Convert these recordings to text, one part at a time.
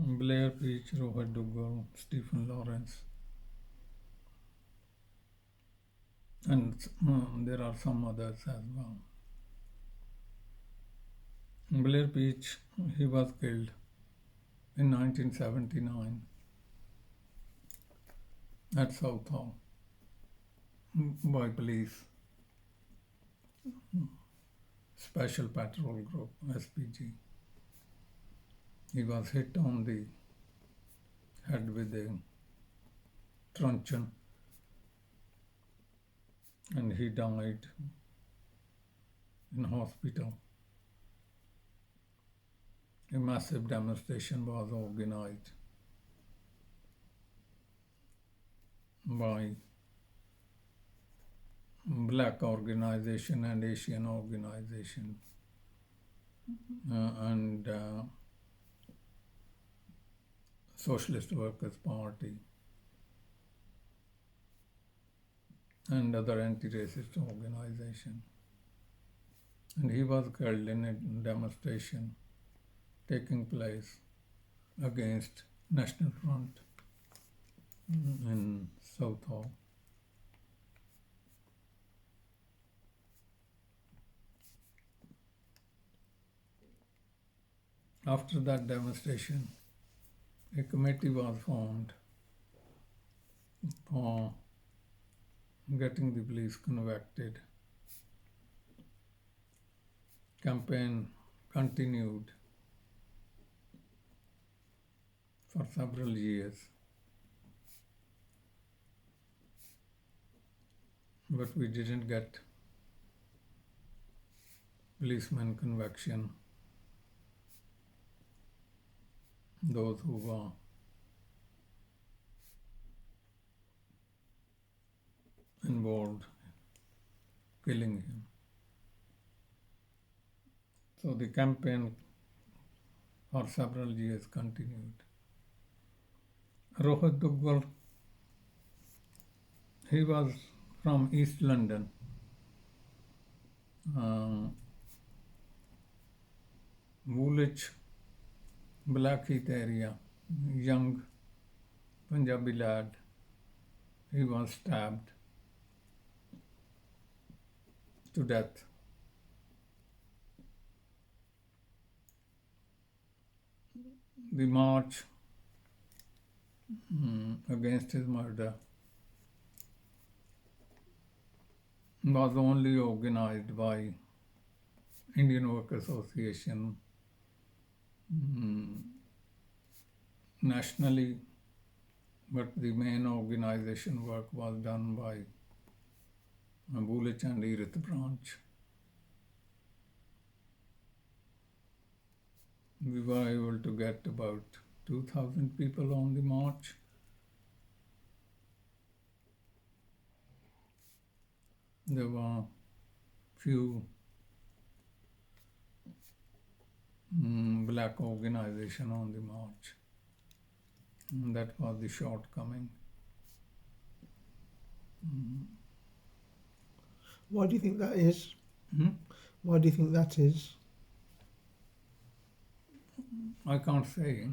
Blair, Peach, Rohit, Duggal, Stephen Lawrence, and there are some others as well. Blair Peach, he was killed in 1979 at Southall by police, Special Patrol Group (SPG). He was hit on the head with a truncheon and he died in hospital. A massive demonstration was organized by Black organization and Asian organization and Socialist Workers' Party and other anti-racist organization. And he was killed in a demonstration taking place against National Front in Southall. After that demonstration, a committee was formed for getting the police convicted. Campaign continued for several years, but we didn't get policeman conviction. Those who were involved killing him. So the campaign for several years continued. Rohit Duggal, he was from East London. Woolwich, Blackheath area, young Punjabi lad. He was stabbed to death. The march against his murder was only organized by Indian Work Association nationally, but the main organization work was done by Woolwich and Erith branch. We were able to get about 2,000 people on the march. There were few black organization on the march. And that was the shortcoming. Why do you think that is? Hmm? Why do you think that is? I can't say.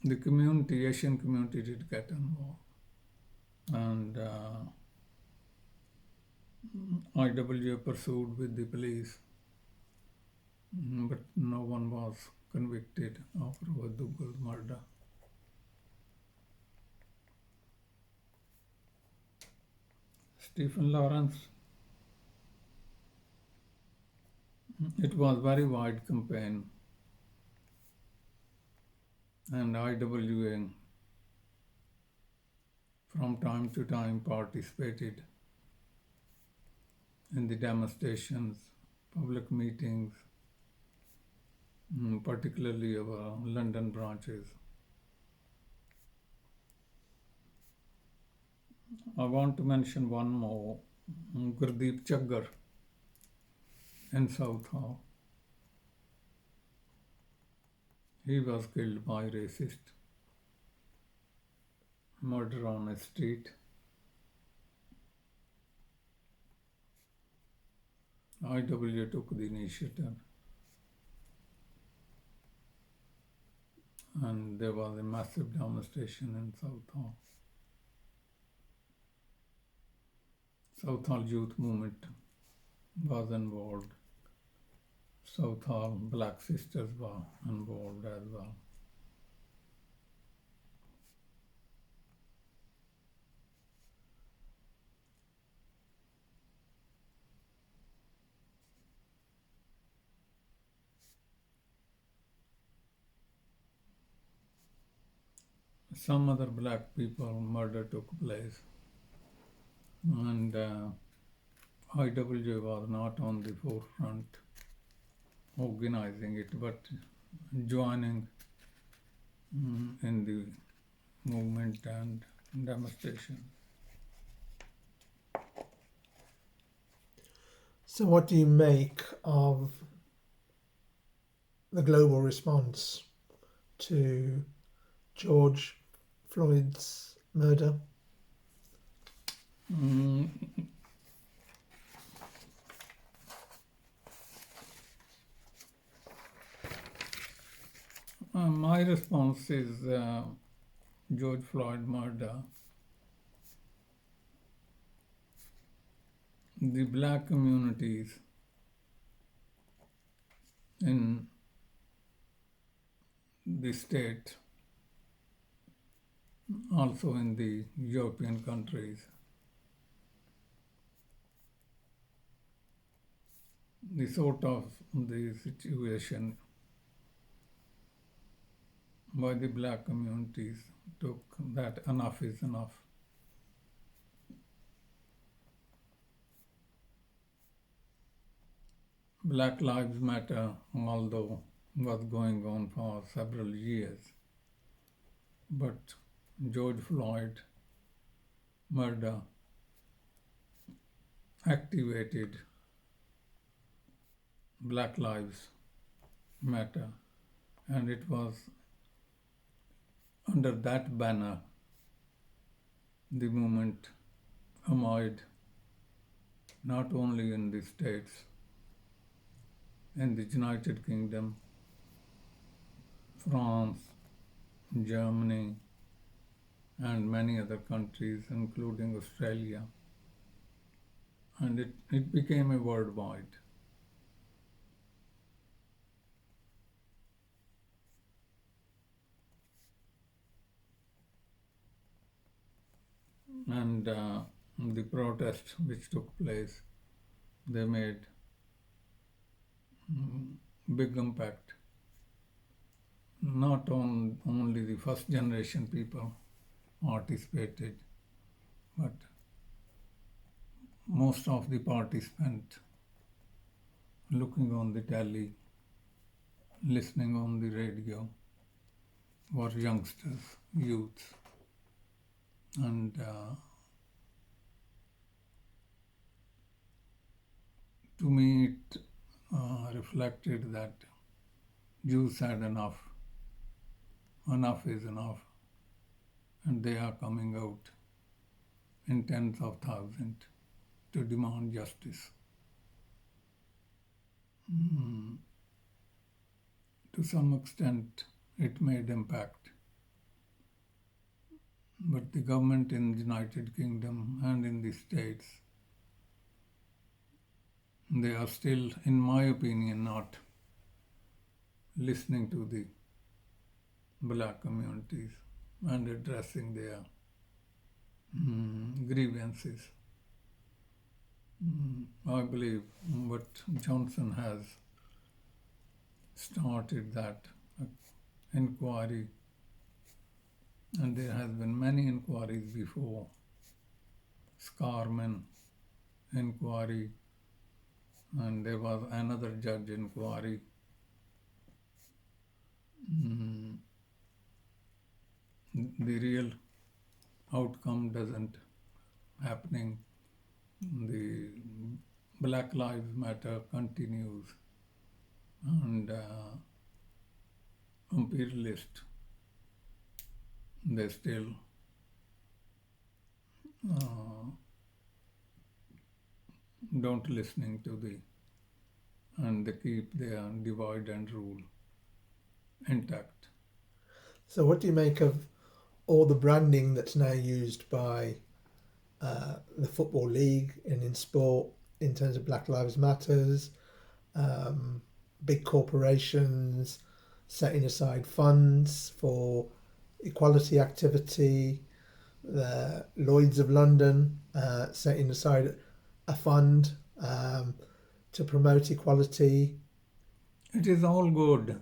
The community, Asian community, did get involved, and IWA pursued with the police, but no one was convicted of Rohit Duggal's murder. Stephen Lawrence, it was very wide campaign, and IWA from time to time participated in the demonstrations, public meetings, particularly our London branches. I want to mention one more, Gurdeep Vhaggar in Southall. He was killed by racist. Murder on a street. IW took the initiative, and there was a massive demonstration in Southall. Southall youth movement was involved. Southall Black Sisters were involved as well. Some other black people murder took place, and IW was not on the forefront organizing it, but joining in the movement and demonstration. So, what do you make of the global response to George Floyd's murder? My response is George Floyd murder. The black communities in the state, also in the European countries, the sort of the situation by the black communities took that enough is enough. Black Lives Matter, although was going on for several years, but George Floyd murder activated Black Lives Matter, and it was under that banner the movement emerged not only in the States, in the United Kingdom, France, Germany, and many other countries, including Australia, and it became a worldwide. And the protests which took place, they made big impact. Not only the first generation people participated, but most of the participants looking on the telly, listening on the radio, were youngsters, youths. And to me, it reflected that Jews had enough. Enough is enough. And they are coming out in tens of thousands to demand justice. To some extent, it made impact. But the government in the United Kingdom and in the States, they are still, in my opinion, not listening to the black communities and addressing their grievances. I believe what Johnson has started that inquiry, and there has been many inquiries before. Scarman inquiry, and there was another judge inquiry. The real outcome doesn't happening. The Black Lives Matter continues, and imperialist, they still don't listening to the and they keep their divide and rule intact. So, what do you make of all the branding that's now used by the Football League and in sport in terms of Black Lives Matters, big corporations setting aside funds for equality activity, the Lloyds of London setting aside a fund to promote equality? It is all good.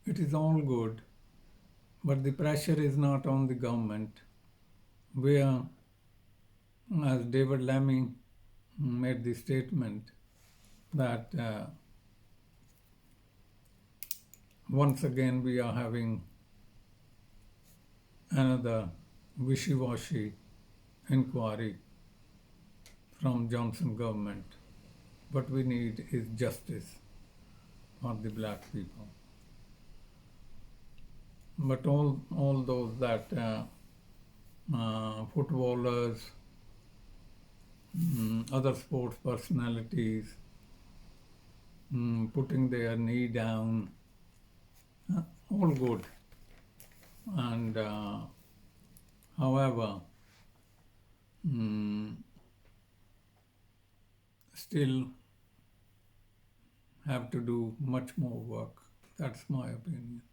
It is all good. But the pressure is not on the government, where, as David Lammy made the statement, that once again we are having another wishy-washy inquiry from Johnson government. What we need is justice for the black people. But all those that footballers, other sports personalities, putting their knee down, all good. And however, still have to do much more work. That's my opinion.